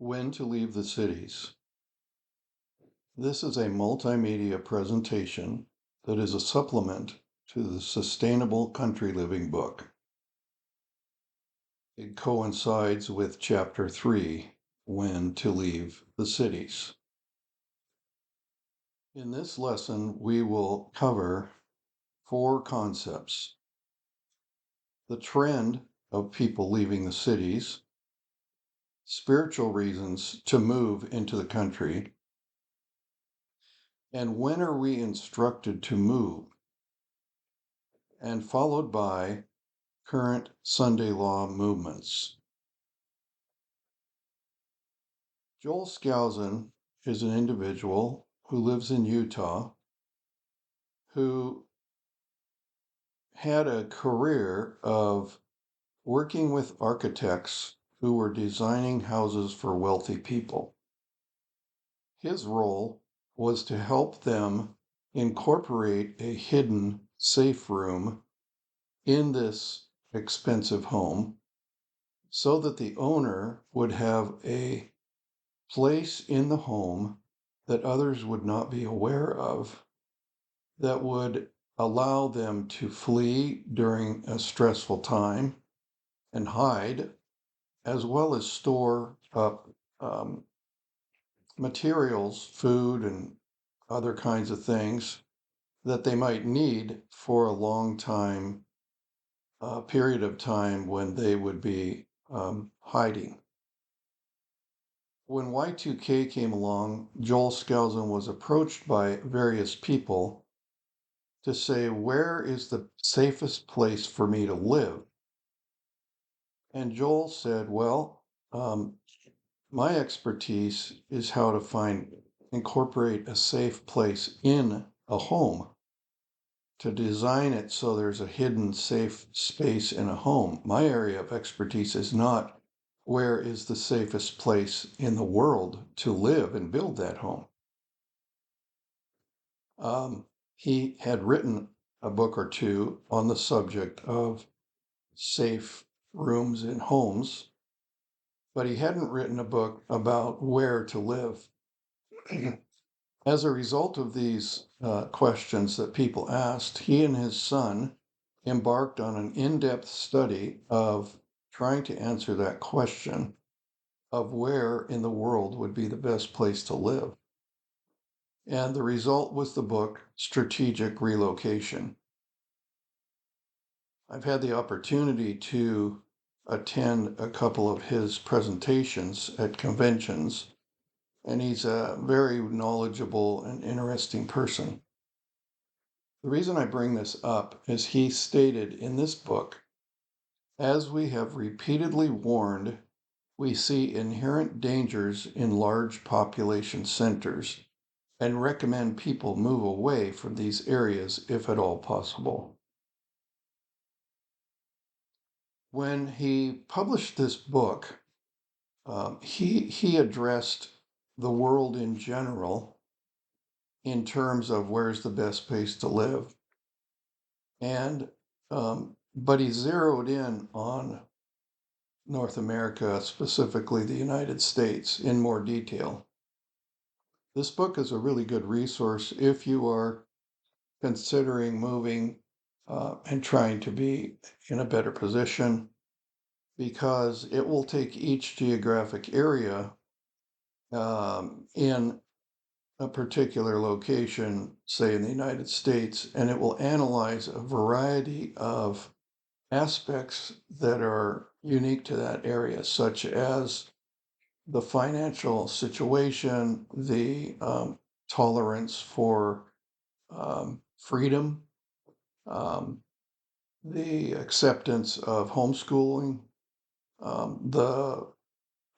When to leave the cities. This is a multimedia presentation that is a supplement to the Sustainable Country Living book. It coincides with Chapter 3, When to Leave the Cities. In this lesson, we will cover 4 concepts: the trend of people leaving the cities, spiritual reasons to move into the country, and when are we instructed to move, and followed by current Sunday law movements. Joel Skousen is an individual who lives in Utah who had a career of working with architects who were designing houses for wealthy people. His role was to help them incorporate a hidden safe room in this expensive home so that the owner would have a place in the home that others would not be aware of, that would allow them to flee during a stressful time and hide, as well as store up materials, food, and other kinds of things that they might need for a long time, period of time when they would be hiding. When Y2K came along, Joel Skousen was approached by various people to say, where is the safest place for me to live? And Joel said, well, my expertise is how to incorporate a safe place in a home, to design it so there's a hidden safe space in a home. My area of expertise is not where is the safest place in the world to live and build that home. He had written a book or two on the subject of safe rooms in homes, but he hadn't written a book about where to live. As a result of these questions that people asked, he and his son embarked on an in-depth study of trying to answer that question of where in the world would be the best place to live. And the result was the book Strategic Relocation. I've had the opportunity to attend a couple of his presentations at conventions, and he's a very knowledgeable and interesting person. The reason I bring this up is he stated in this book, as we have repeatedly warned, we see inherent dangers in large population centers and recommend people move away from these areas if at all possible. When he published this book, he addressed the world in general in terms of where's the best place to live, and but he zeroed in on North America, specifically the United States, in more detail. This book is a really good resource if you are considering moving and trying to be in a better position, because it will take each geographic area in a particular location, say in the United States, and it will analyze a variety of aspects that are unique to that area, such as the financial situation, the tolerance for freedom, the acceptance of homeschooling, the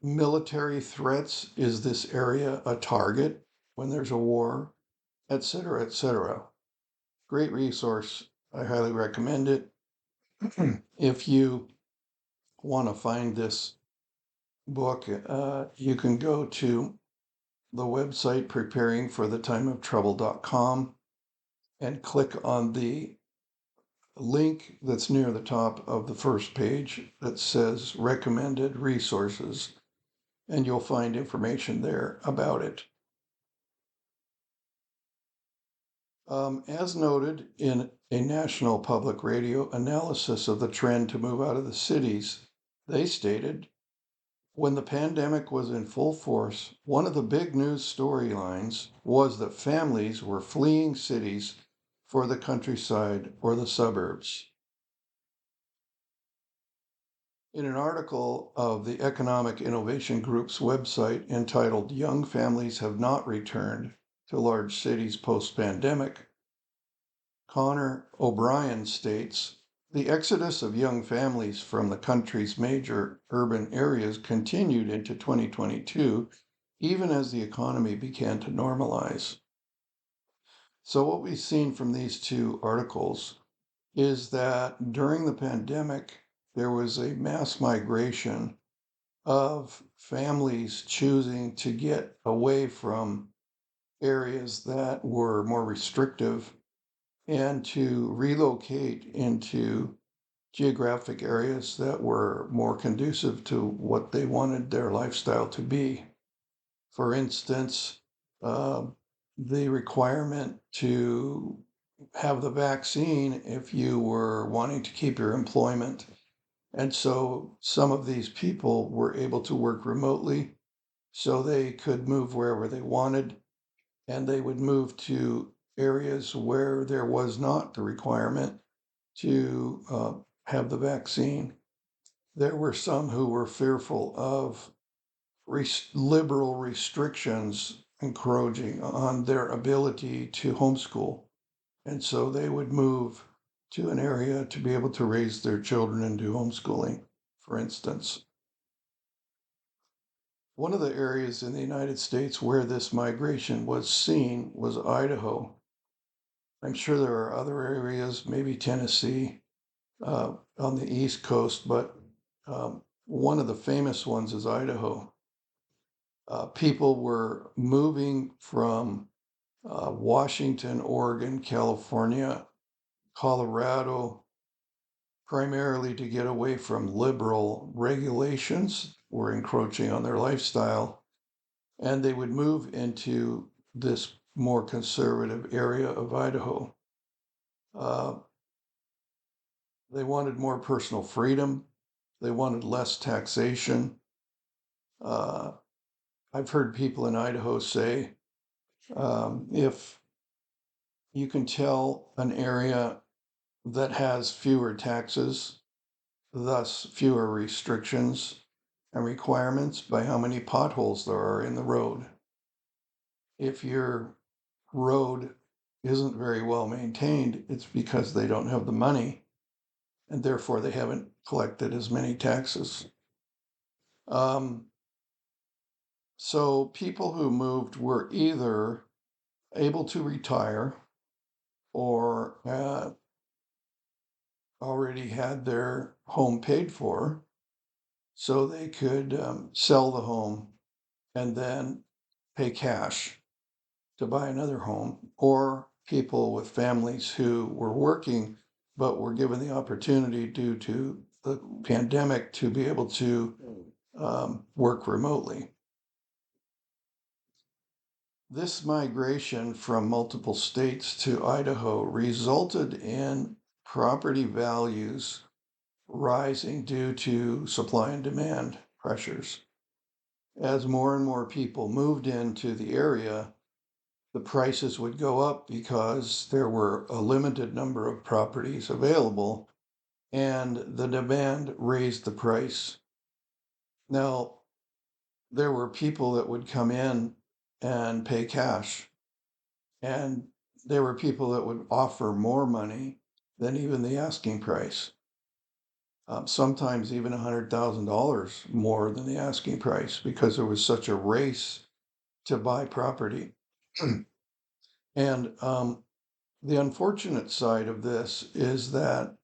military threats. Is this area a target when there's a war, etc., etc.? Great resource. I highly recommend it. If you want to find this book, you can go to the website preparingforthetimeoftrouble.com and click on the link that's near the top of the first page that says recommended resources. and you'll find information there about it. As noted in a national public radio analysis of the trend to move out of the cities, they stated, when the pandemic was in full force, one of the big news storylines was that families were fleeing cities for the countryside or the suburbs. In an article of the Economic Innovation Group's website entitled Young Families Have Not Returned to Large Cities Post-Pandemic, Connor O'Brien states, the exodus of young families from the country's major urban areas continued into 2022, even as the economy began to normalize. So what we've seen from these two articles is that during the pandemic, there was a mass migration of families choosing to get away from areas that were more restrictive and to relocate into geographic areas that were more conducive to what they wanted their lifestyle to be. For instance, uh, the requirement to have the vaccine if you were wanting to keep your employment. And so some of these people were able to work remotely so they could move wherever they wanted, and they would move to areas where there was not the requirement to have the vaccine. There were some who were fearful of liberal restrictions encroaching on their ability to homeschool. And so they would move to an area to be able to raise their children and do homeschooling, for instance. One of the areas in the United States where this migration was seen was Idaho. I'm sure there are other areas, maybe Tennessee, on the East Coast, but one of the famous ones is Idaho. People were moving from Washington, Oregon, California, Colorado, primarily to get away from liberal regulations were encroaching on their lifestyle, and they would move into this more conservative area of Idaho. Uh, they wanted more personal freedom. They wanted less taxation. Uh, I've heard people in Idaho say, if you can tell an area that has fewer taxes, thus fewer restrictions and requirements by how many potholes there are in the road. If your road isn't very well maintained, it's because they don't have the money and therefore they haven't collected as many taxes. Um, so people who moved were either able to retire or already had their home paid for, so they could sell the home and then pay cash to buy another home, or people with families who were working but were given the opportunity due to the pandemic to be able to work remotely. This migration from multiple states to Idaho resulted in property values rising due to supply and demand pressures. As more and more people moved into the area, the prices would go up because there were a limited number of properties available and the demand raised the price. Now, there were people that would come in and pay cash, and there were people that would offer more money than even the asking price. Sometimes even $100,000 more than the asking price because there was such a race to buy property. And the unfortunate side of this is that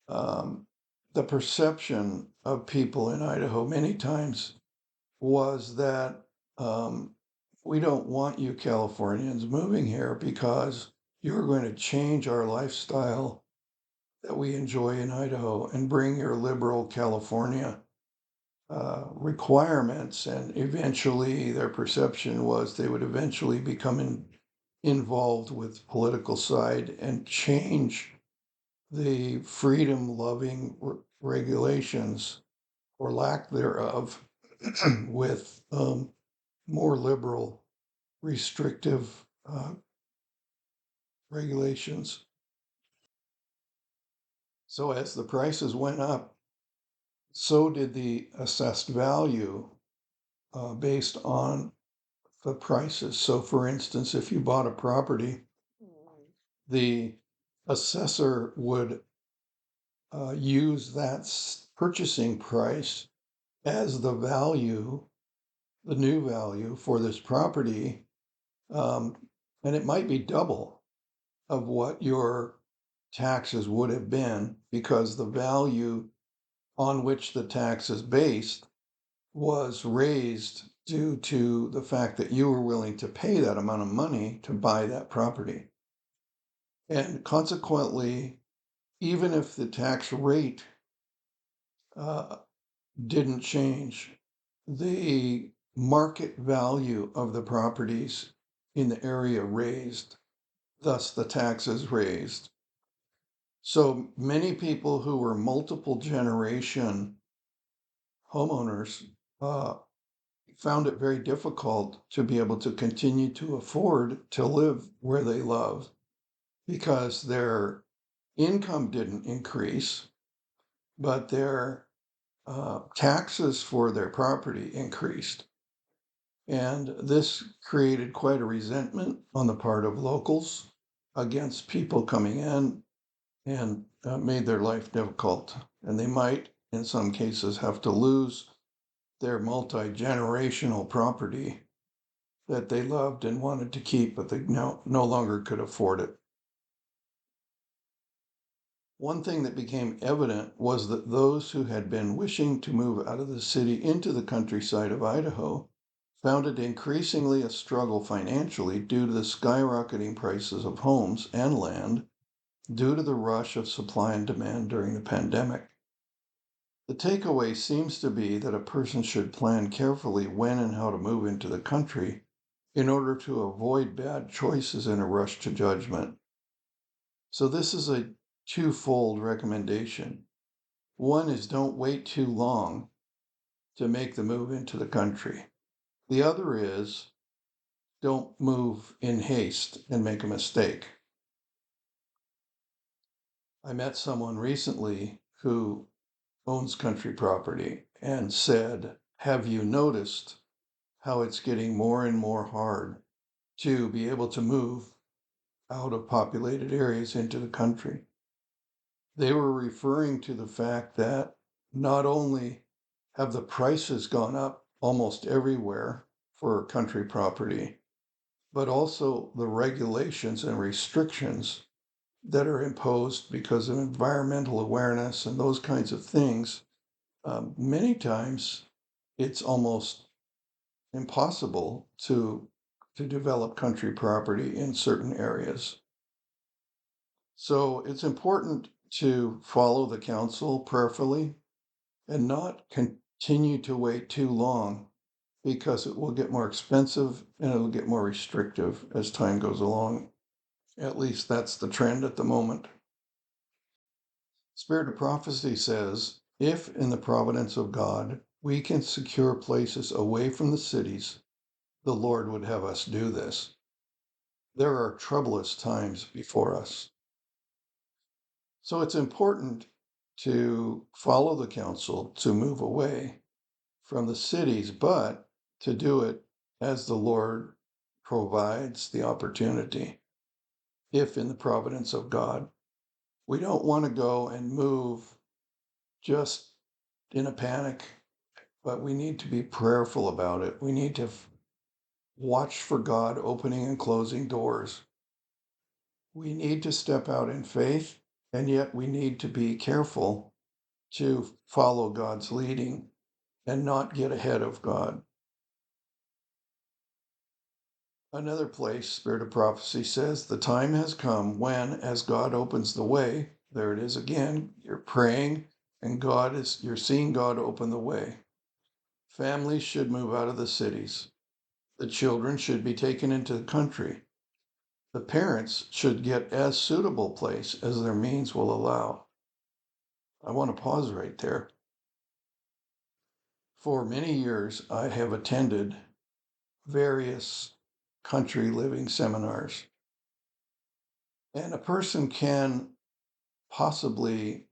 um, the perception of people in Idaho many times was that um, we don't want you Californians moving here because you're going to change our lifestyle that we enjoy in Idaho and bring your liberal California requirements, and eventually their perception was they would eventually become involved with political side and change the freedom-loving regulations or lack thereof with more liberal, restrictive regulations. So as the prices went up, so did the assessed value based on the prices. So for instance, if you bought a property, the assessor would use that purchasing price as the value, the new value for this property, um, and it might be double of what your taxes would have been because the value on which the tax is based was raised due to the fact that you were willing to pay that amount of money to buy that property. And consequently, even if the tax rate uh, didn't change, the market value of the properties in the area raised, thus the taxes raised. So many people who were multiple generation homeowners found it very difficult to be able to continue to afford to live where they love because their income didn't increase, but their taxes for their property increased. And this created quite a resentment on the part of locals against people coming in and made their life difficult. And they might, in some cases, have to lose their multi-generational property that they loved and wanted to keep, but they no longer could afford it. One thing that became evident was that those who had been wishing to move out of the city into the countryside of Idaho found it increasingly a struggle financially due to the skyrocketing prices of homes and land due to the rush of supply and demand during the pandemic. The takeaway seems to be that a person should plan carefully when and how to move into the country in order to avoid bad choices in a rush to judgment. So this is a twofold recommendation. One is don't wait too long to make the move into the country. The other is don't move in haste and make a mistake. I met someone recently who owns country property and said, have you noticed how it's getting more and more hard to be able to move out of populated areas into the country? They were referring to the fact that not only have the prices gone up almost everywhere for country property, but also the regulations and restrictions that are imposed because of environmental awareness and those kinds of things. Many times it's almost impossible to develop country property in certain areas. So it's important to follow the counsel prayerfully and not continue to wait too long because it will get more expensive and it'll get more restrictive as time goes along. At least that's the trend at the moment. Spirit of Prophecy says, if in the providence of God we can secure places away from the cities, the Lord would have us do this. There are troublous times before us. So it's important to follow the counsel to move away from the cities, but to do it as the Lord provides the opportunity, if in the providence of God. We don't want to go and move just in a panic, but we need to be prayerful about it. We need to watch for God opening and closing doors. We need to step out in faith, and yet we need to be careful to follow God's leading and not get ahead of God. Another place, Spirit of Prophecy says, the time has come when, as God opens the way, there it is again, you're praying and you're seeing God open the way. Families should move out of the cities. The children should be taken into the country. The parents should get as suitable place as their means will allow. I want to pause right there. For many years, I have attended various country living seminars, and a person can possibly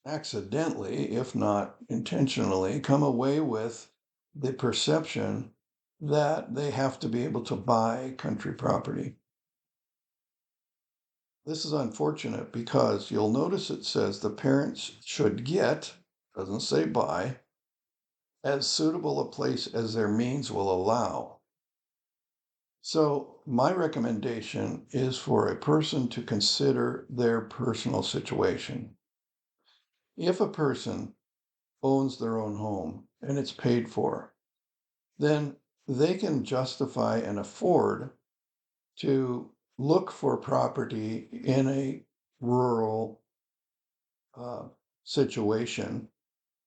accidentally, if not intentionally, come away with the perception that they have to be able to buy country property. This is unfortunate because you'll notice it says the parents should get, doesn't say buy, as suitable a place as their means will allow. So, my recommendation is for a person to consider their personal situation. If a person owns their own home and it's paid for, then they can justify and afford to look for property in a rural uh, situation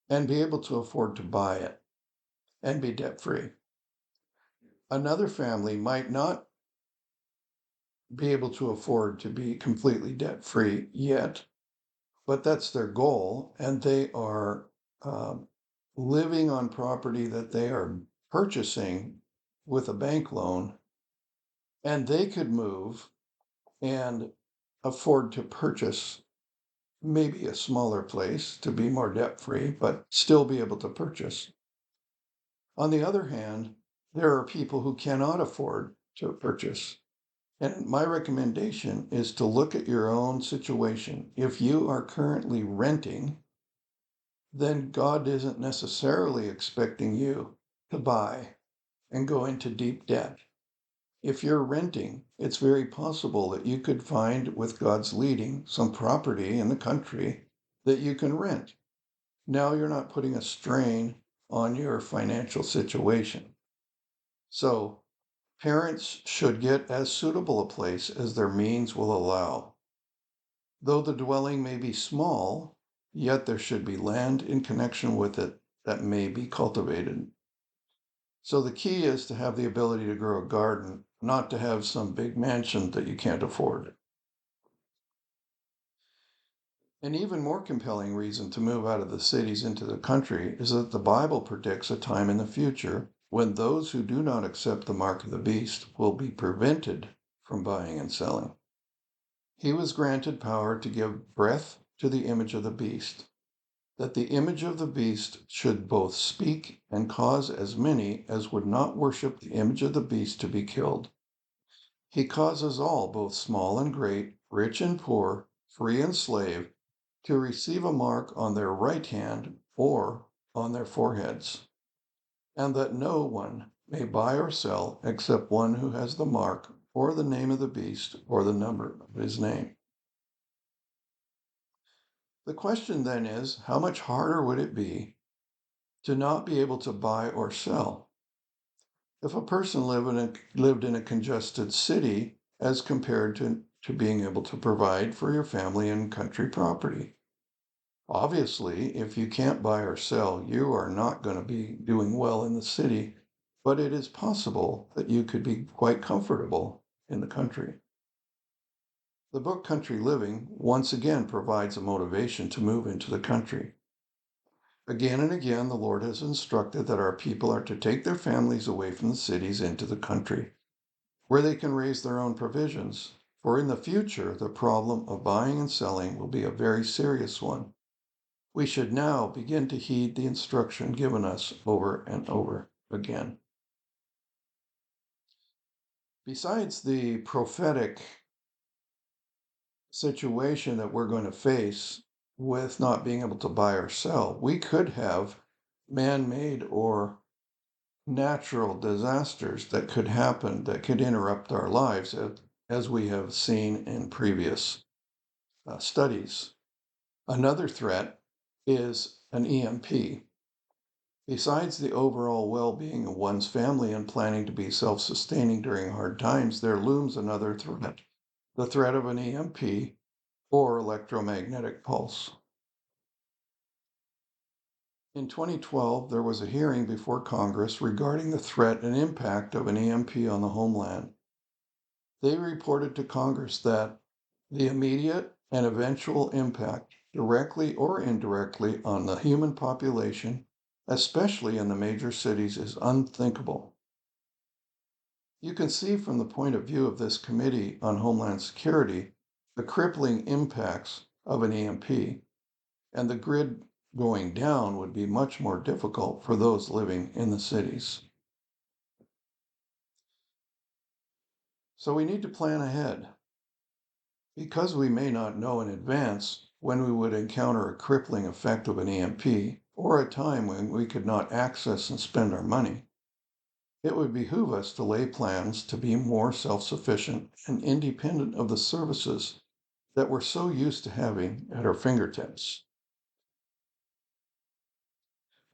and be able to afford to buy it and be debt free. Another family might not be able to afford to be completely debt free yet, but that's their goal, and they are um, living on property that they are purchasing with a bank loan, and they could move and afford to purchase maybe a smaller place to be more debt free, but still be able to purchase. On the other hand, there are people who cannot afford to purchase. And my recommendation is to look at your own situation. If you are currently renting, then God isn't necessarily expecting you to buy and go into deep debt. If you're renting, it's very possible that you could find, with God's leading, some property in the country that you can rent. Now you're not putting a strain on your financial situation. So, parents should get as suitable a place as their means will allow. Though the dwelling may be small, yet there should be land in connection with it that may be cultivated. So the key is to have the ability to grow a garden, not to have some big mansion that you can't afford. An even more compelling reason to move out of the cities into the country is that the Bible predicts a time in the future when those who do not accept the mark of the beast will be prevented from buying and selling. He was granted power to give breath to the image of the beast, that the image of the beast should both speak and cause as many as would not worship the image of the beast to be killed. He causes all, both small and great, rich and poor, free and slave, to receive a mark on their right hand or on their foreheads, and that no one may buy or sell except one who has the mark or the name of the beast or the number of his name. The question then is, how much harder would it be to not be able to buy or sell if a person lived in a congested city as compared to being able to provide for your family and country property? Obviously, if you can't buy or sell, you are not going to be doing well in the city, but it is possible that you could be quite comfortable in the country. The book Country Living once again provides a motivation to move into the country. Again and again, the Lord has instructed that our people are to take their families away from the cities into the country, where they can raise their own provisions. For in the future, the problem of buying and selling will be a very serious one. We should now begin to heed the instruction given us over and over again. Besides the prophetic situation that we're going to face with not being able to buy or sell, we could have man made or natural disasters that could happen that could interrupt our lives, as we have seen in previous studies. Another threat is an EMP. Besides the overall well being of one's family and planning to be self sustaining during hard times, there looms another threat, the threat of an EMP or electromagnetic pulse. In 2012, there was a hearing before Congress regarding the threat and impact of an EMP on the homeland. They reported to Congress that the immediate and eventual impact, directly or indirectly, on the human population, especially in the major cities, is unthinkable. You can see from the point of view of this Committee on Homeland Security the crippling impacts of an EMP, and the grid going down would be much more difficult for those living in the cities. So we need to plan ahead. Because we may not know in advance when we would encounter a crippling effect of an EMP or a time when we could not access and spend our money, it would behoove us to lay plans to be more self-sufficient and independent of the services that we're so used to having at our fingertips.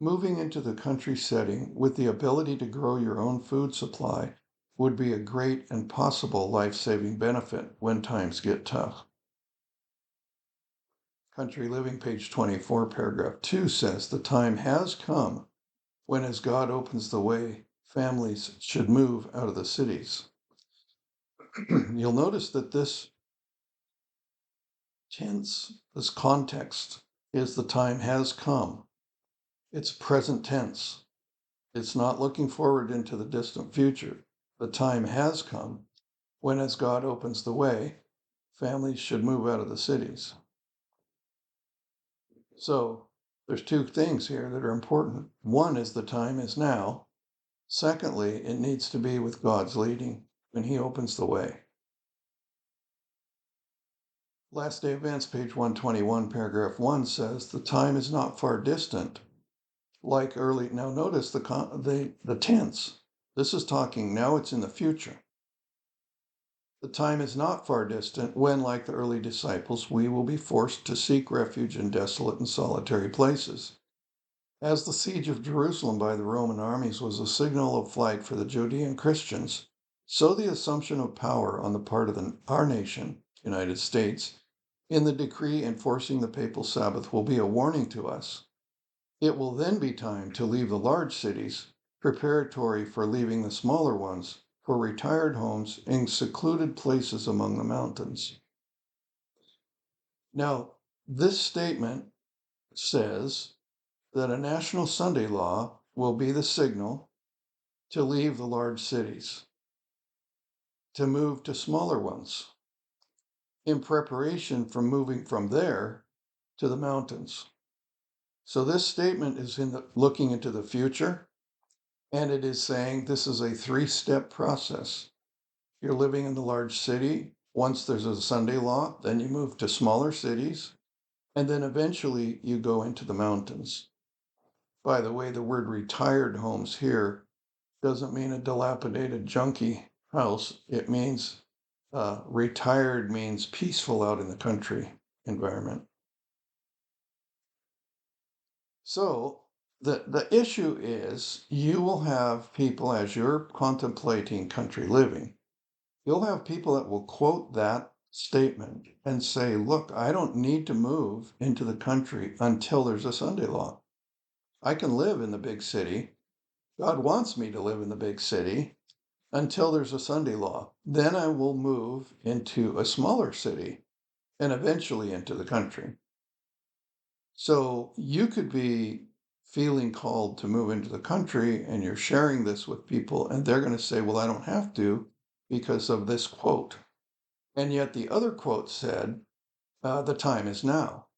Moving into the country setting with the ability to grow your own food supply would be a great and possible life-saving benefit when times get tough. Country Living, page 24, paragraph 2 says, "The time has come when, as God opens the way, families should move out of the cities." You'll notice that this tense, this context, is the time has come. It's present tense. It's not looking forward into the distant future. The time has come when, as God opens the way, families should move out of the cities. So there's two things here that are important. One is the time is now. Secondly, it needs to be with God's leading when He opens the way. Last Day Events, page 121, paragraph 1 says, "The time is not far distant, like early." Now notice the tense. This is talking now, it's in the future. "The time is not far distant when, like the early disciples, we will be forced to seek refuge in desolate and solitary places. As the siege of Jerusalem by the Roman armies was a signal of flight for the Judean Christians, so the assumption of power on the part of our nation, United States, in the decree enforcing the papal Sabbath will be a warning to us. It will then be time to leave the large cities, preparatory for leaving the smaller ones, for retired homes in secluded places among the mountains." Now, this statement says that a national Sunday law will be the signal to leave the large cities, to move to smaller ones, in preparation for moving from there to the mountains. So this statement is looking into the future, and it is saying this is a three-step process. You're living in the large city. Once there's a Sunday law, then you move to smaller cities, and then eventually you go into the mountains. By the way, the word retired homes here doesn't mean a dilapidated, junky house. It means retired means peaceful out in the country environment. So the issue is you will have people, as you're contemplating country living, you'll have people that will quote that statement and say, look, I don't need to move into the country until there's a Sunday law. I can live in the big city. God wants me to live in the big city until there's a Sunday law. Then I will move into a smaller city and eventually into the country. So you could be feeling called to move into the country and you're sharing this with people and they're going to say, well, I don't have to because of this quote. And yet the other quote said, the time is now.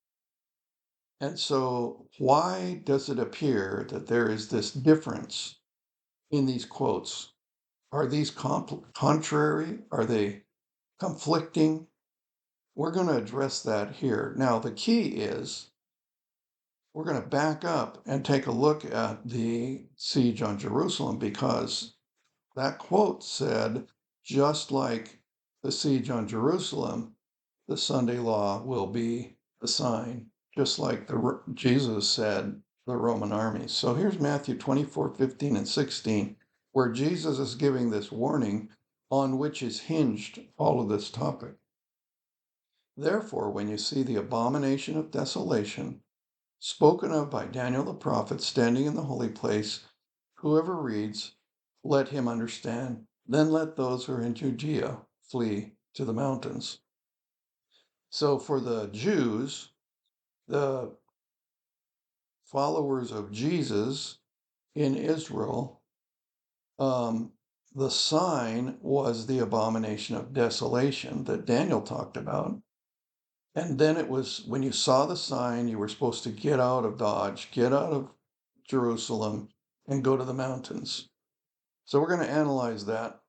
And so why does it appear that there is this difference in these quotes? Are these contrary? Are they conflicting? We're going to address that here. Now, the key is we're going to back up and take a look at the siege on Jerusalem, because that quote said, just like the siege on Jerusalem, the Sunday law will be a sign, just like Jesus said, the Roman armies. So here's Matthew 24:15 and 16, where Jesus is giving this warning on which is hinged all of this topic. "Therefore, when you see the abomination of desolation spoken of by Daniel the prophet, standing in the holy place. Whoever reads, let him understand. Then let those who are in Judea flee to the mountains. So for the Jews, the followers of Jesus in Israel, the sign was the abomination of desolation that Daniel talked about. And then it was when you saw the sign, you were supposed to get out of Dodge, get out of Jerusalem, and go to the mountains. So we're going to analyze that.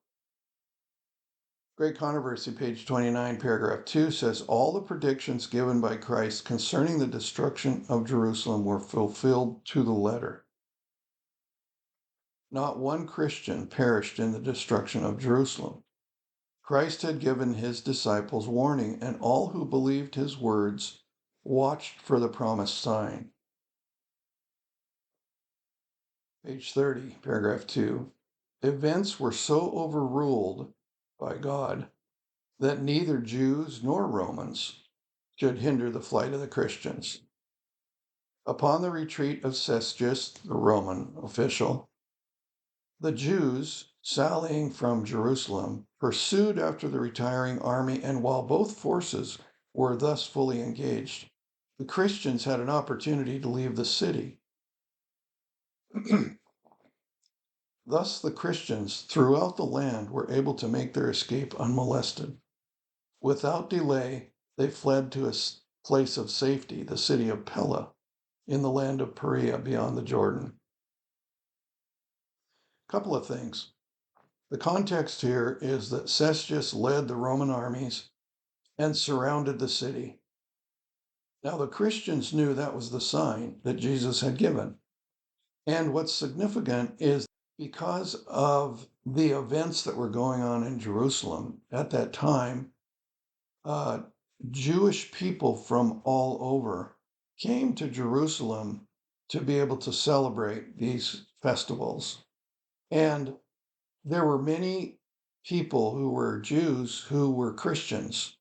Great Controversy, page 29, paragraph 2 says, all the predictions given by Christ concerning the destruction of Jerusalem were fulfilled to the letter. Not one Christian perished in the destruction of Jerusalem. Christ had given his disciples warning, and all who believed his words watched for the promised sign. Page 30, paragraph 2. Events were so overruled by God that neither Jews nor Romans should hinder the flight of the Christians. Upon the retreat of Cestius, the Roman official, the Jews, sallying from Jerusalem, pursued after the retiring army, and while both forces were thus fully engaged, the Christians had an opportunity to leave the city. Thus, the Christians throughout the land were able to make their escape unmolested. Without delay, they fled to a place of safety, the city of Pella, in the land of Perea beyond the Jordan. A couple of things. The context here is that Cestius led the Roman armies and surrounded the city. Now, the Christians knew that was the sign that Jesus had given. And what's significant is because of the events that were going on in Jerusalem at that time, Jewish people from all over came to Jerusalem to be able to celebrate these festivals. And there were many people who were Jews who were Christians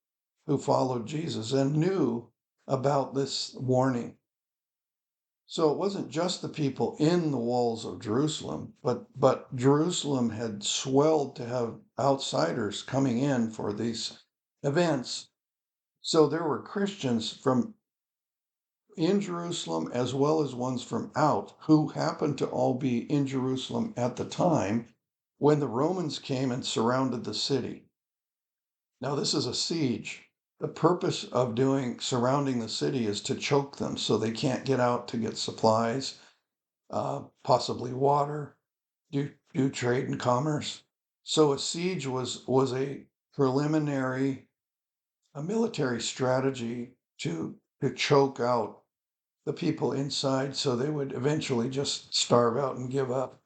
who followed Jesus and knew about this warning. So it wasn't just the people in the walls of Jerusalem, but Jerusalem had swelled to have outsiders coming in for these events. So there were Christians from in Jerusalem as well as ones from out who happened to all be in Jerusalem at the time when the Romans came and surrounded the city. Now this is a siege. The purpose of surrounding the city is to choke them so they can't get out to get supplies, possibly water, do trade and commerce. So a siege was a preliminary, a military strategy to choke out the people inside so they would eventually just starve out and give up.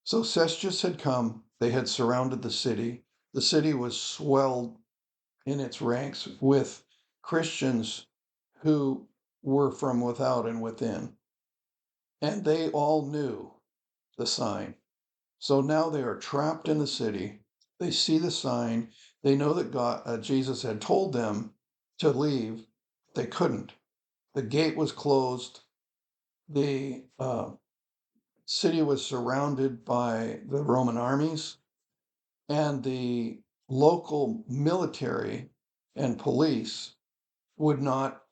So Cestius had come, they had surrounded the city. The city was swelled in its ranks with Christians who were from without and within. And they all knew the sign. So now they are trapped in the city. They see the sign. They know that Jesus had told them to leave. They couldn't. The gate was closed. The city was surrounded by the Roman armies, and the local military and police would not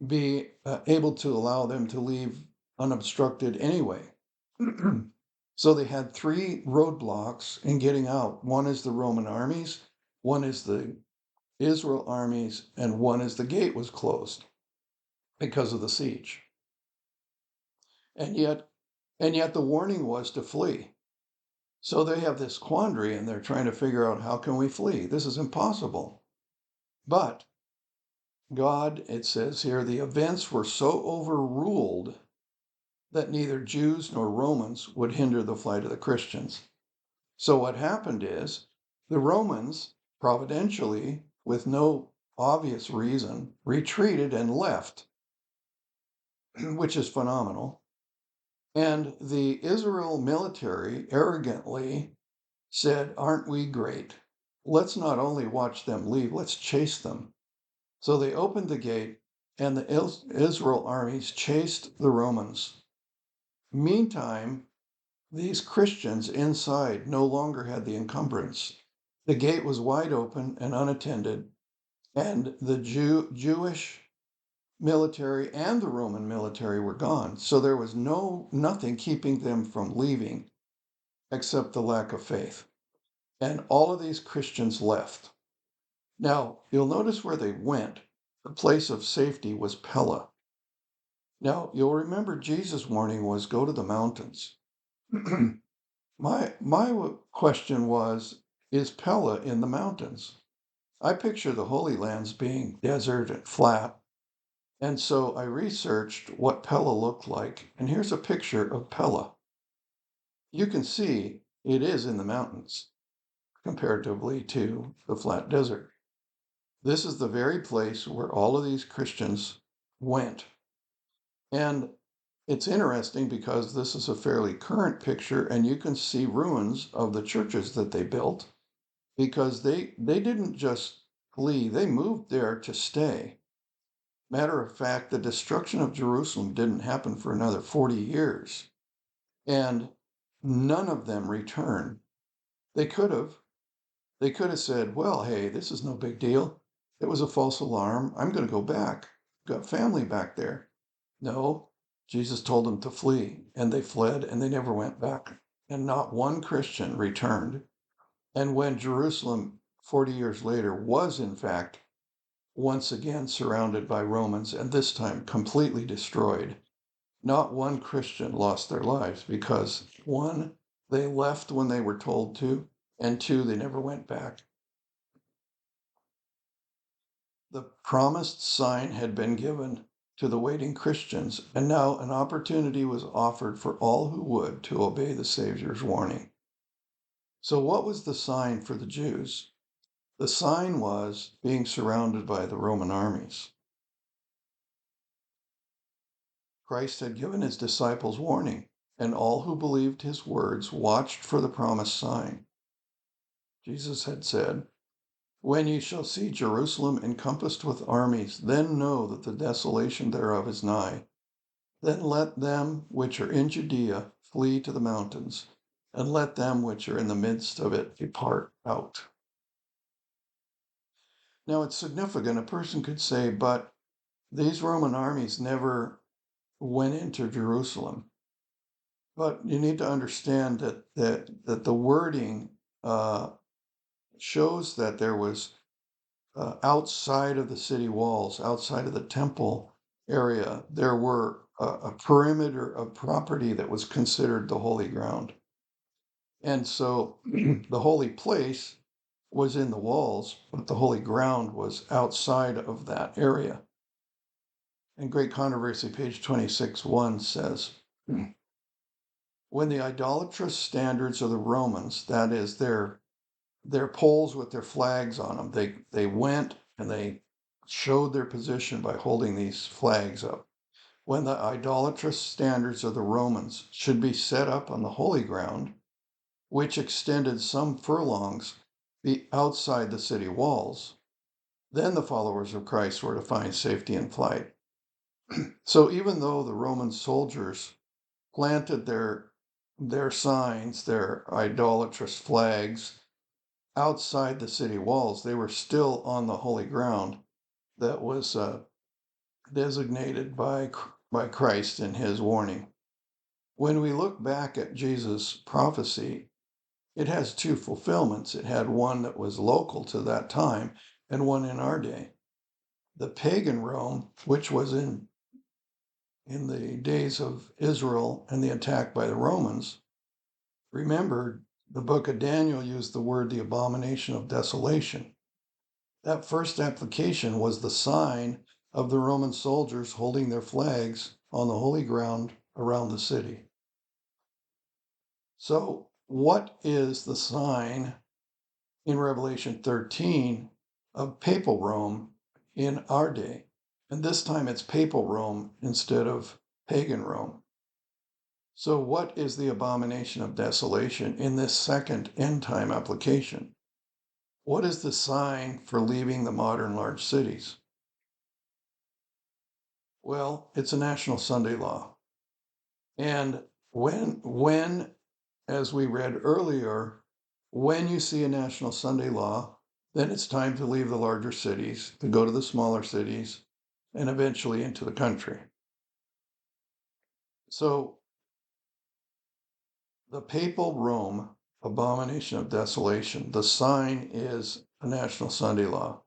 be able to allow them to leave unobstructed anyway. So they had three roadblocks in getting out. One is the Roman armies, one is the Israel armies, and one is the gate was closed because of the siege. And yet the warning was to flee. So they have this quandary and they're trying to figure out, how can we flee? This is impossible. But God, it says here, the events were so overruled that neither Jews nor Romans would hinder the flight of the Christians. So what happened is the Romans, providentially, with no obvious reason, retreated and left, which is phenomenal. And the Israel military arrogantly said, aren't we great? Let's not only watch them leave, let's chase them. So they opened the gate and the Israel armies chased the Romans. Meantime, these Christians inside no longer had the encumbrance. The gate was wide open and unattended, and the Jewish military and the Roman military were gone. So there was nothing keeping them from leaving except the lack of faith. And all of these Christians left. Now, you'll notice where they went. The place of safety was Pella. Now, you'll remember Jesus' warning was go to the mountains. My question was, is Pella in the mountains? I picture the Holy Lands being desert and flat. And so I researched what Pella looked like, and here's a picture of Pella. You can see it is in the mountains comparatively to the flat desert. This is the very place where all of these Christians went. And it's interesting because this is a fairly current picture, and you can see ruins of the churches that they built because they didn't just flee, they moved there to stay. Matter of fact, the destruction of Jerusalem didn't happen for another 40 years, and none of them returned. They could have. They could have said, well, hey, this is no big deal. It was a false alarm. I'm going to go back. Got family back there. No, Jesus told them to flee, and they fled, and they never went back. And not one Christian returned. And when Jerusalem, 40 years later, was in fact once again surrounded by Romans, and this time completely destroyed, not one Christian lost their lives because one, they left when they were told to, and two, they never went back. The promised sign had been given to the waiting Christians, and now an opportunity was offered for all who would to obey the Savior's warning. So, what was the sign for the Jews? The sign was being surrounded by the Roman armies. Christ had given his disciples warning, and all who believed his words watched for the promised sign. Jesus had said, when you shall see Jerusalem encompassed with armies, then know that the desolation thereof is nigh. Then let them which are in Judea flee to the mountains, and let them which are in the midst of it depart out. Now it's significant. A person could say, but these Roman armies never went into Jerusalem. But you need to understand that the wording shows that there was outside of the city walls, outside of the temple area, there were a perimeter of property that was considered the holy ground. And so the holy place was in the walls, but the holy ground was outside of that area. And Great Controversy, page 26:1 says, when the idolatrous standards of the Romans, that is their poles with their flags on them, they went and they showed their position by holding these flags up. When the idolatrous standards of the Romans should be set up on the holy ground, which extended some furlongs outside the city walls, then the followers of Christ were to find safety in flight. So even though the Roman soldiers planted their signs, their idolatrous flags outside the city walls, they were still on the holy ground that was designated by Christ in his warning. When we look back at Jesus' prophecy, it has two fulfillments. It had one that was local to that time and one in our day. The pagan Rome, which was in the days of Israel and the attack by the Romans, remember the book of Daniel used the word the abomination of desolation. That first application was the sign of the Roman soldiers holding their flags on the holy ground around the city. So, what is the sign in Revelation 13 of papal Rome in our day? And this time it's papal Rome instead of pagan Rome. So, what is the abomination of desolation in this second end time application? What is the sign for leaving the modern large cities? Well, it's a national Sunday law. And when, as we read earlier, when you see a national Sunday law, then it's time to leave the larger cities, to go to the smaller cities, and eventually into the country. So the papal Rome abomination of desolation, the sign is a national Sunday law.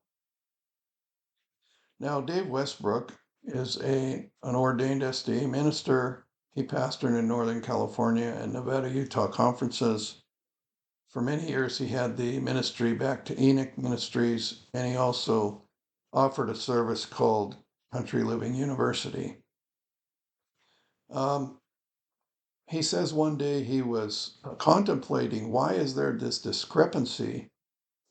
Now, Dave Westbrook is an ordained SDA minister. He pastored in Northern California and Nevada, Utah conferences. For many years, he had the ministry Back to Enoch Ministries, and he also offered a service called Country Living University. He says one day he was contemplating, why is there this discrepancy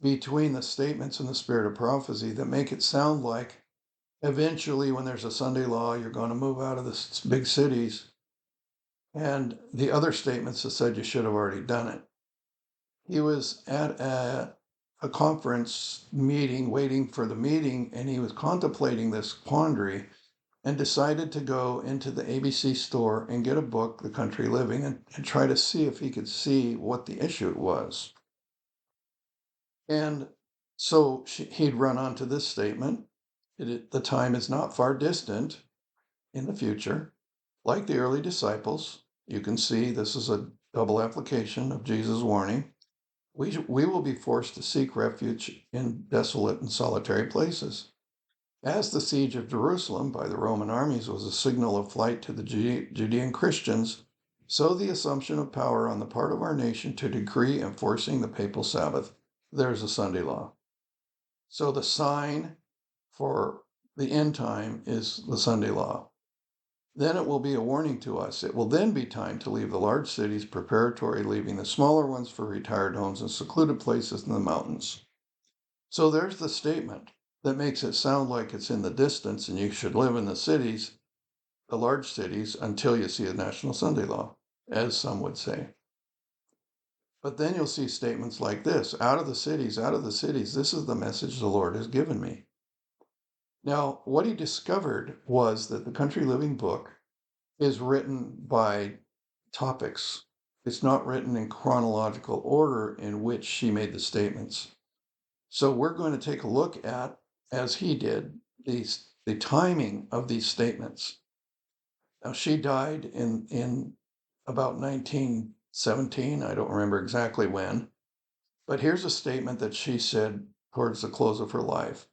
between the statements in the spirit of prophecy that make it sound like eventually when there's a Sunday law, you're going to move out of the big cities, and the other statements that said you should have already done it. He was at a conference meeting, waiting for the meeting, and he was contemplating this quandary and decided to go into the ABC store and get a book, The Country Living, and try to see if he could see what the issue was. And so he'd run onto this statement: the time is not far distant in the future. Like the early disciples, you can see this is a double application of Jesus' warning. We will be forced to seek refuge in desolate and solitary places. As the siege of Jerusalem by the Roman armies was a signal of flight to the Judean Christians, so the assumption of power on the part of our nation to decree enforcing the papal Sabbath. There's a Sunday law. So the sign for the end time is the Sunday law. Then it will be a warning to us. It will then be time to leave the large cities preparatory, leaving the smaller ones for retired homes and secluded places in the mountains. So there's the statement that makes it sound like it's in the distance and you should live in the cities, the large cities, until you see a national Sunday law, as some would say. But then you'll see statements like this: out of the cities, out of the cities, this is the message the Lord has given me. Now, what he discovered was that the Country Living book is written by topics. It's not written in chronological order in which she made the statements. So we're going to take a look at, as he did, the timing of these statements. Now, she died in about 1917. I don't remember exactly when, but here's a statement that she said towards the close of her life.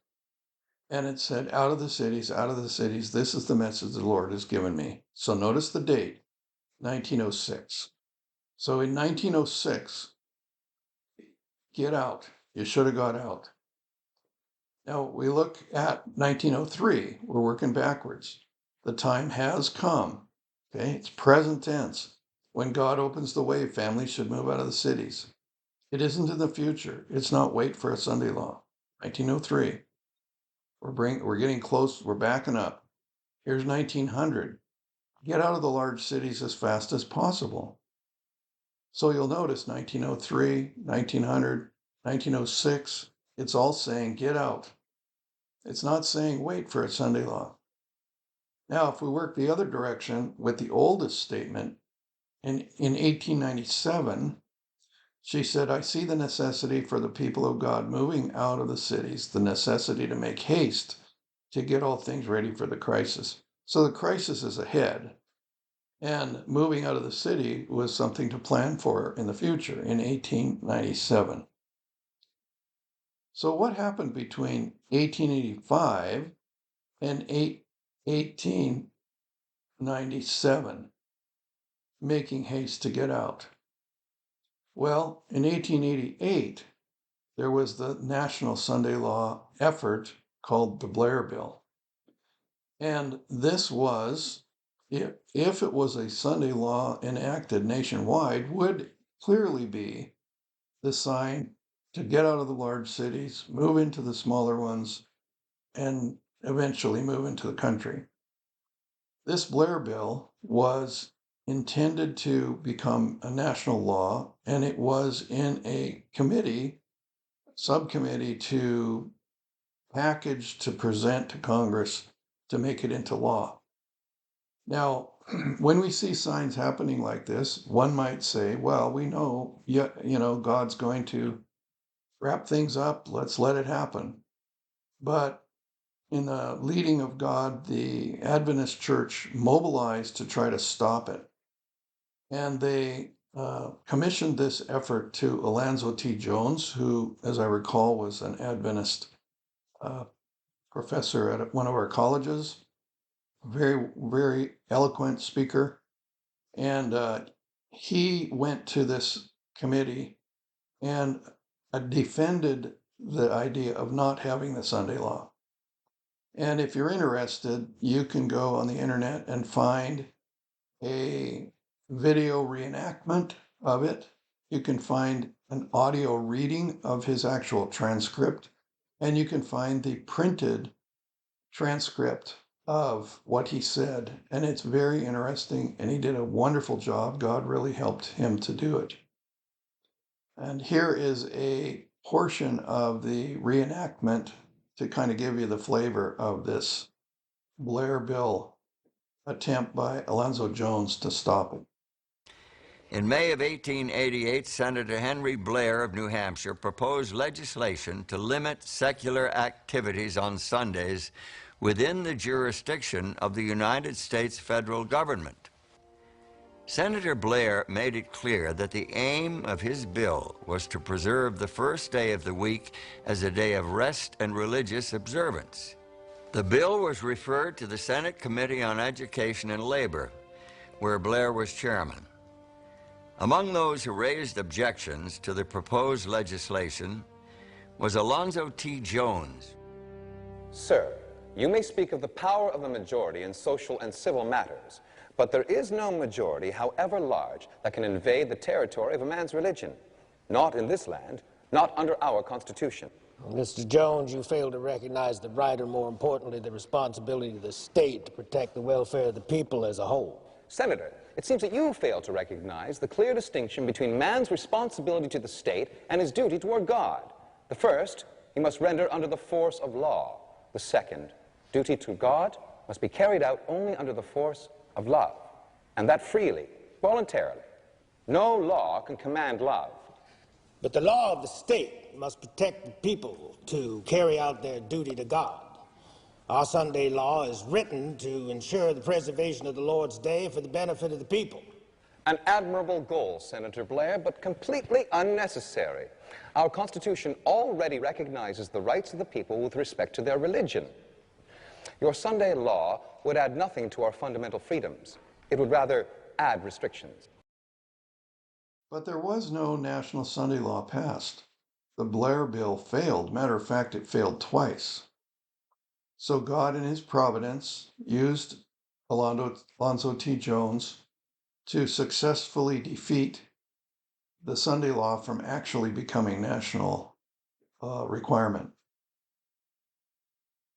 And it said, out of the cities, this is the message the Lord has given me. So notice the date, 1906. So in 1906, get out. You should have got out. Now we look at 1903. We're working backwards. The time has come. Okay, it's present tense. When God opens the way, families should move out of the cities. It isn't in the future. It's not wait for a Sunday law. 1903. We're getting close. We're backing up. Here's 1900. Get out of the large cities as fast as possible. So you'll notice 1903, 1900, 1906, it's all saying get out. It's not saying wait for a Sunday law. Now, if we work the other direction with the oldest statement, in 1897, she said, I see the necessity for the people of God moving out of the cities, the necessity to make haste to get all things ready for the crisis. So the crisis is ahead. And moving out of the city was something to plan for in the future in 1897. So what happened between 1885 and 1897, making haste to get out? Well, in 1888, there was the national Sunday law effort called the Blair Bill. And this was, if it was a Sunday law enacted nationwide, would clearly be the sign to get out of the large cities, move into the smaller ones, and eventually move into the country. This Blair Bill was intended to become a national law, and it was in a subcommittee to package to present to Congress to make it into law. Now, when we see signs happening like this, one might say, well, we know, yeah, God's going to wrap things up. Let's let it happen. But in the leading of God, the Adventist church mobilized to try to stop it. And they commissioned this effort to Alonzo T. Jones, who, as I recall, was an Adventist uh, professor at one of our colleges, very, very eloquent speaker. And he went to this committee and defended the idea of not having the Sunday law. And if you're interested, you can go on the internet and find a video reenactment of it. You can find an audio reading of his actual transcript, and you can find the printed transcript of what he said. And it's very interesting, and he did a wonderful job. God really helped him to do it. And here is a portion of the reenactment to kind of give you the flavor of this Blair Bill attempt by Alonzo Jones to stop it. In May of 1888, Senator Henry Blair of New Hampshire proposed legislation to limit secular activities on Sundays within the jurisdiction of the United States federal government. Senator Blair made it clear that the aim of his bill was to preserve the first day of the week as a day of rest and religious observance. The bill was referred to the Senate Committee on Education and Labor, where Blair was chairman. Among those who raised objections to the proposed legislation was Alonzo T. Jones. Sir, you may speak of the power of the majority in social and civil matters, but there is no majority, however large, that can invade the territory of a man's religion. Not in this land, not under our Constitution. Mr. Jones, you fail to recognize the right, or more importantly, the responsibility of the state to protect the welfare of the people as a whole. Senator, it seems that you fail to recognize the clear distinction between man's responsibility to the state and his duty toward God. The first, he must render under the force of law. The second, duty to God, must be carried out only under the force of love, and that freely, voluntarily. No law can command love. But the law of the state must protect the people to carry out their duty to God. Our Sunday law is written to ensure the preservation of the Lord's Day for the benefit of the people. An admirable goal, Senator Blair, but completely unnecessary. Our Constitution already recognizes the rights of the people with respect to their religion. Your Sunday law would add nothing to our fundamental freedoms. It would rather add restrictions. But there was no national Sunday law passed. The Blair Bill failed. Matter of fact, it failed twice. So God in his providence used Alonzo T. Jones to successfully defeat the Sunday law from actually becoming national requirement.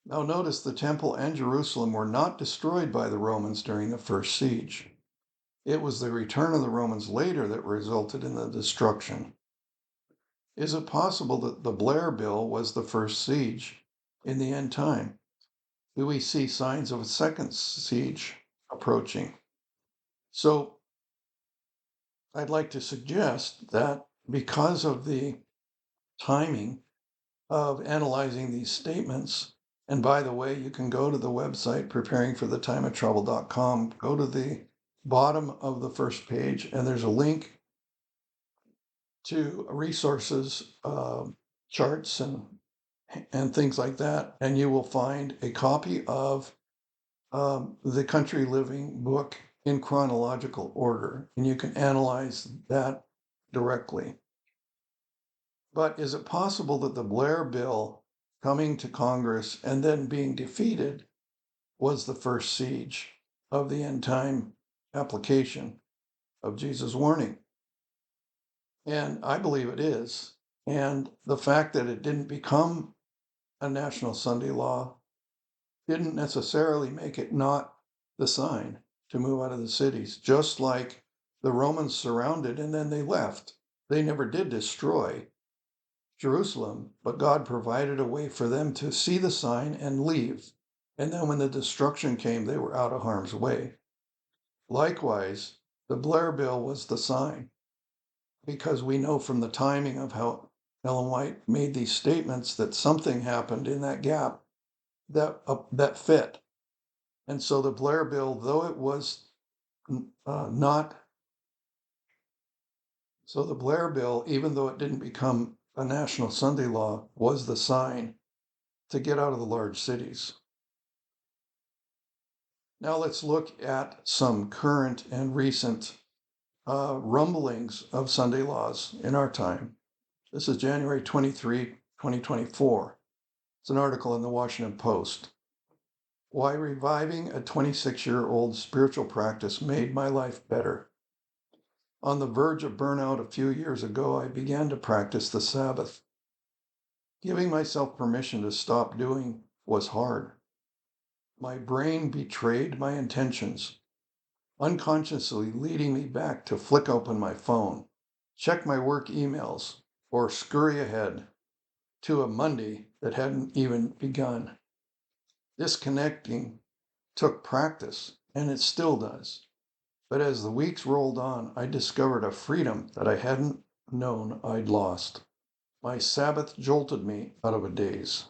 Now notice the temple and Jerusalem were not destroyed by the Romans during the first siege. It was the return of the Romans later that resulted in the destruction. Is it possible that the Blair Bill was the first siege in the end time? Do we see signs of a second siege approaching? So I'd like to suggest that because of the timing of analyzing these statements, and by the way, you can go to the website preparingforthetimeoftrouble.com, go to the bottom of the first page, and there's a link to resources, charts, and things like that, and you will find a copy of the Country Living book in chronological order, and you can analyze that directly. But is it possible that the Blair Bill coming to Congress and then being defeated was the first siege of the end time application of Jesus' warning? And I believe it is. And the fact that it didn't become a national Sunday law didn't necessarily make it not the sign to move out of the cities, just like the Romans surrounded and then they left. They never did destroy Jerusalem, but God provided a way for them to see the sign and leave. And then when the destruction came, they were out of harm's way. Likewise, the Blair Bill was the sign, because we know from the timing of how Ellen White made these statements that something happened in that gap that fit. And so the Blair Bill, though it was not, so the Blair Bill, even though it didn't become a national Sunday law, was the sign to get out of the large cities. Now let's look at some current and recent rumblings of Sunday laws in our time. This is January 23, 2024. It's an article in the Washington Post. Why reviving a 26-year-old spiritual practice made my life better. On the verge of burnout a few years ago, I began to practice the Sabbath. Giving myself permission to stop doing was hard. My brain betrayed my intentions, unconsciously leading me back to flick open my phone, check my work emails, or scurry ahead to a Monday that hadn't even begun. Disconnecting took practice, and it still does. But as the weeks rolled on, I discovered a freedom that I hadn't known I'd lost. My Sabbath jolted me out of a daze.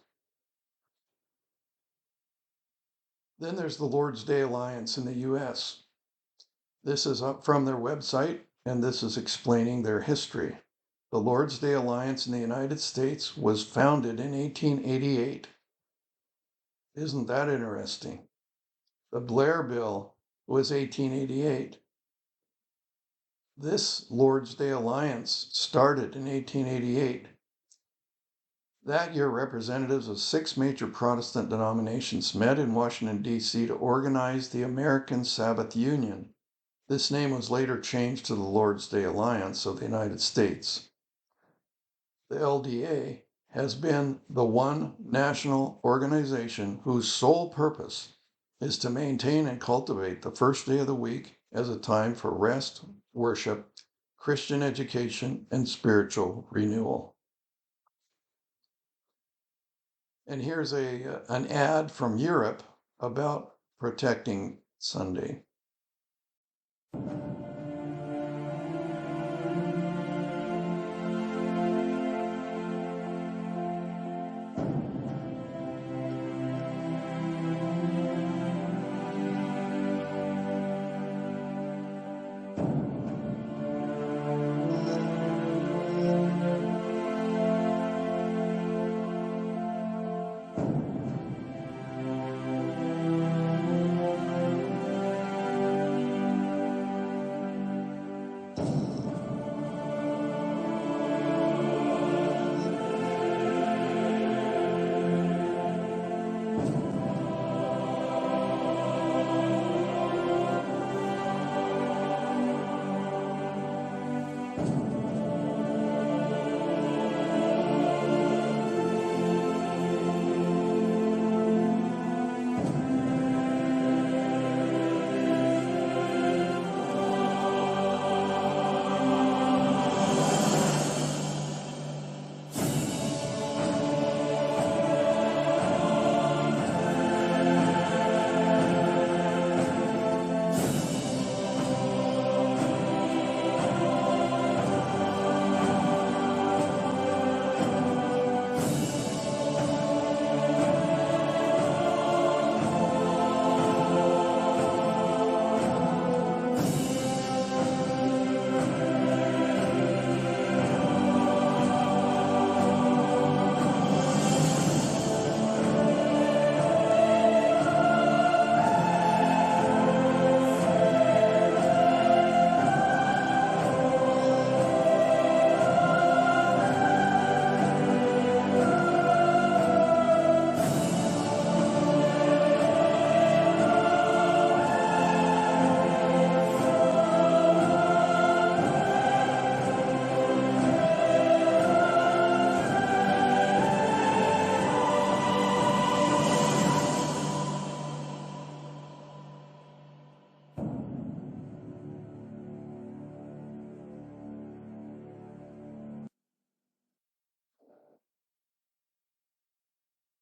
Then there's the Lord's Day Alliance in the US. This is up from their website, and this is explaining their history. The Lord's Day Alliance in the United States was founded in 1888. Isn't that interesting? The Blair Bill was 1888. This Lord's Day Alliance started in 1888. That year, representatives of 6 major Protestant denominations met in Washington, D.C. to organize the American Sabbath Union. This name was later changed to the Lord's Day Alliance of the United States. The LDA has been the one national organization whose sole purpose is to maintain and cultivate the first day of the week as a time for rest, worship, Christian education, and spiritual renewal. And here's an ad from Europe about protecting Sunday.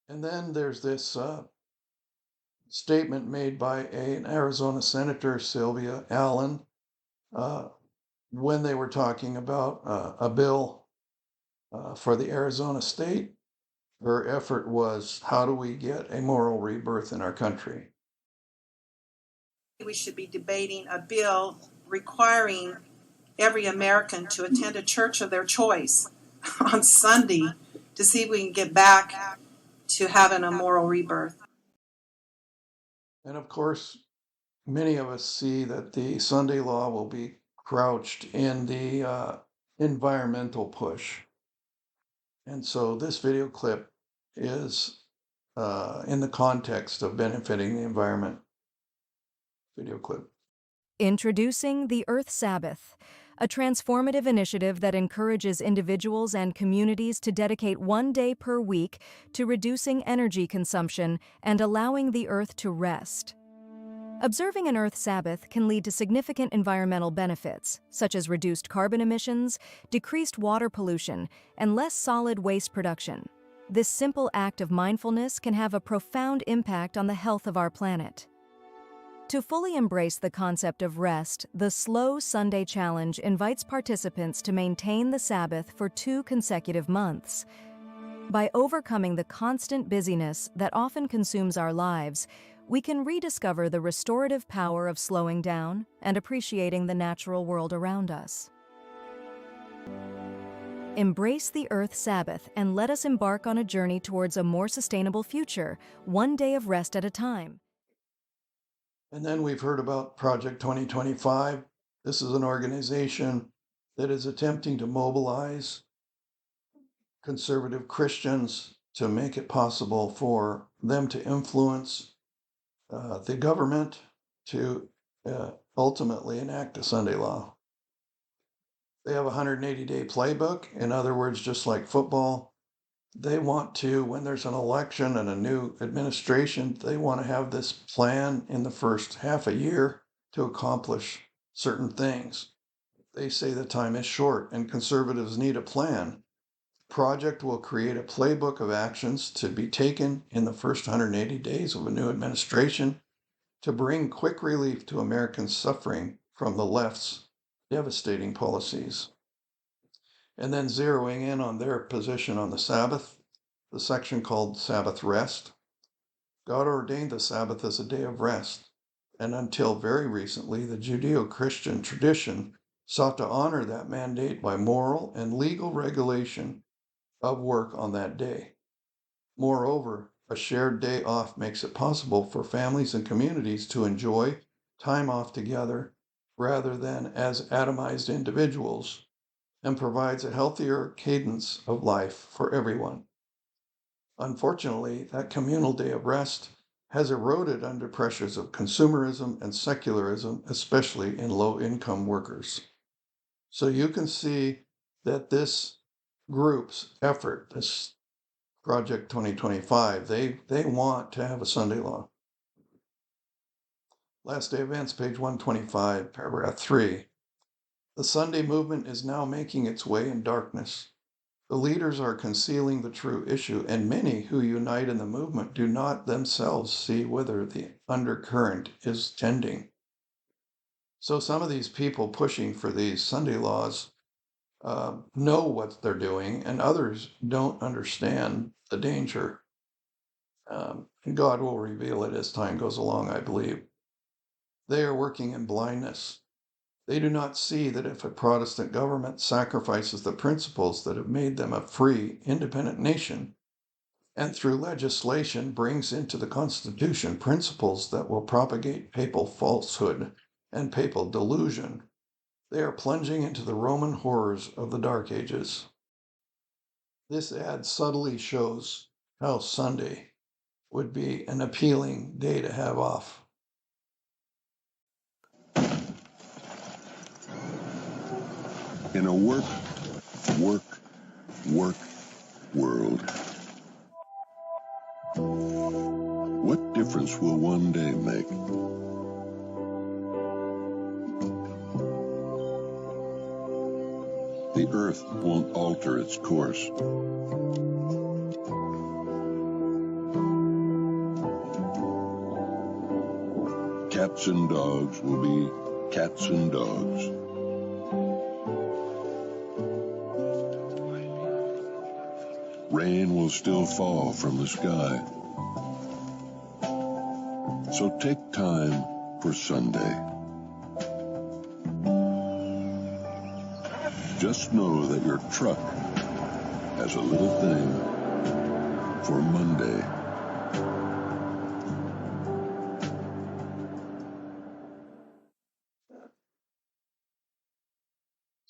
And then there's this statement made by an Arizona Senator, Sylvia Allen, when they were talking about a bill for the Arizona state. Her effort was, how do we get a moral rebirth in our country? We should be debating a bill requiring every American to attend a church of their choice on Sunday to see if we can get back to having a moral rebirth. And of course, many of us see that the Sunday law will be crouched in the environmental push. And so this video clip is in the context of benefiting the environment. Video clip. Introducing the Earth Sabbath, a transformative initiative that encourages individuals and communities to dedicate 1 day per week to reducing energy consumption and allowing the Earth to rest. Observing an Earth Sabbath can lead to significant environmental benefits, such as reduced carbon emissions, decreased water pollution, and less solid waste production. This simple act of mindfulness can have a profound impact on the health of our planet. To fully embrace the concept of rest, the Slow Sunday Challenge invites participants to maintain the Sabbath for 2 consecutive months. By overcoming the constant busyness that often consumes our lives, we can rediscover the restorative power of slowing down and appreciating the natural world around us. Embrace the Earth Sabbath and let us embark on a journey towards a more sustainable future, 1 day of rest at a time. And then we've heard about Project 2025. This is an organization that is attempting to mobilize conservative Christians to make it possible for them to influence the government to ultimately enact a Sunday law. They have a 180-day playbook. In other words, just like football, they want to, when there's an election and a new administration, they want to have this plan in the first half a year to accomplish certain things. They say the time is short and conservatives need a plan. Project will create a playbook of actions to be taken in the first 180 days of a new administration to bring quick relief to Americans suffering from the left's devastating policies. And then zeroing in on their position on the Sabbath, the section called Sabbath Rest. God ordained the Sabbath as a day of rest, and until very recently, the Judeo-Christian tradition sought to honor that mandate by moral and legal regulation of work on that day. Moreover, a shared day off makes it possible for families and communities to enjoy time off together rather than as atomized individuals, and provides a healthier cadence of life for everyone. Unfortunately, that communal day of rest has eroded under pressures of consumerism and secularism, especially in low-income workers. So you can see that this group's effort, this Project 2025, they want to have a Sunday law. Last day events, page 125, paragraph 3. The Sunday movement is now making its way in darkness. The leaders are concealing the true issue, and many who unite in the movement do not themselves see whither the undercurrent is tending. So some of these people pushing for these Sunday laws know what they're doing, and others don't understand the danger. And God will reveal it as time goes along, I believe. They are working in blindness. They do not see that if a Protestant government sacrifices the principles that have made them a free, independent nation, and through legislation brings into the Constitution principles that will propagate papal falsehood and papal delusion, they are plunging into the Roman horrors of the Dark Ages. This ad subtly shows how Sunday would be an appealing day to have off. In a work world, what difference will 1 day make? The Earth won't alter its course. cats and dogs will be cats and dogs. Rain will still fall from the sky. So take time for Sunday. Just know that your truck has a little thing for Monday.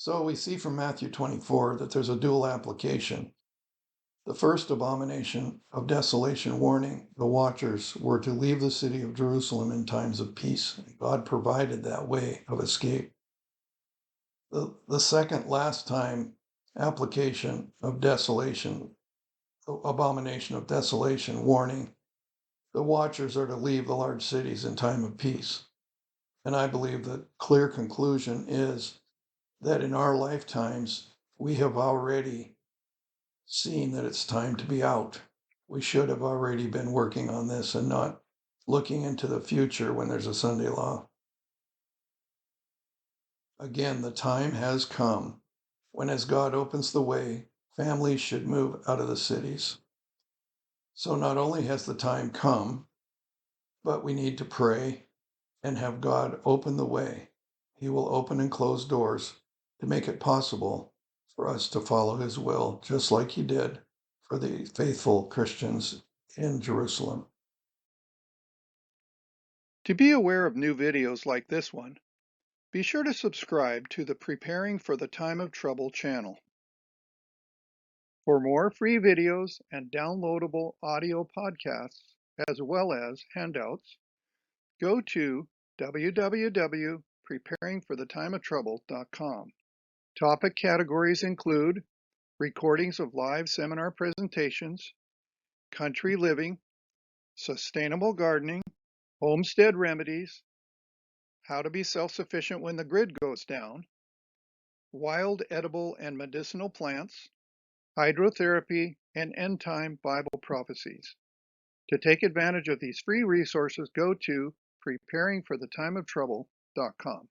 So we see from Matthew 24 that there's a dual application. The first abomination of desolation warning, the watchers were to leave the city of Jerusalem in times of peace. God provided that way of escape. The second last time application of desolation, abomination of desolation warning, the watchers are to leave the large cities in time of peace. And I believe the clear conclusion is that in our lifetimes, we have already seen that it's time to be out. We should have already been working on this and not looking into the future when there's a Sunday law. Again, the time has come when, as God opens the way, families should move out of the cities. So not only has the time come, but we need to pray and have God open the way. He will open and close doors to make it possible for us to follow his will, just like he did for the faithful Christians in Jerusalem. To be aware of new videos like this one, be sure to subscribe to the Preparing for the Time of Trouble channel. For more free videos and downloadable audio podcasts, as well as handouts, go to www.preparingforthetimeoftrouble.com. Topic categories include recordings of live seminar presentations, country living, sustainable gardening, homestead remedies, how to be self-sufficient when the grid goes down, wild edible and medicinal plants, hydrotherapy, and end-time Bible prophecies. To take advantage of these free resources, go to preparingforthetimeoftrouble.com.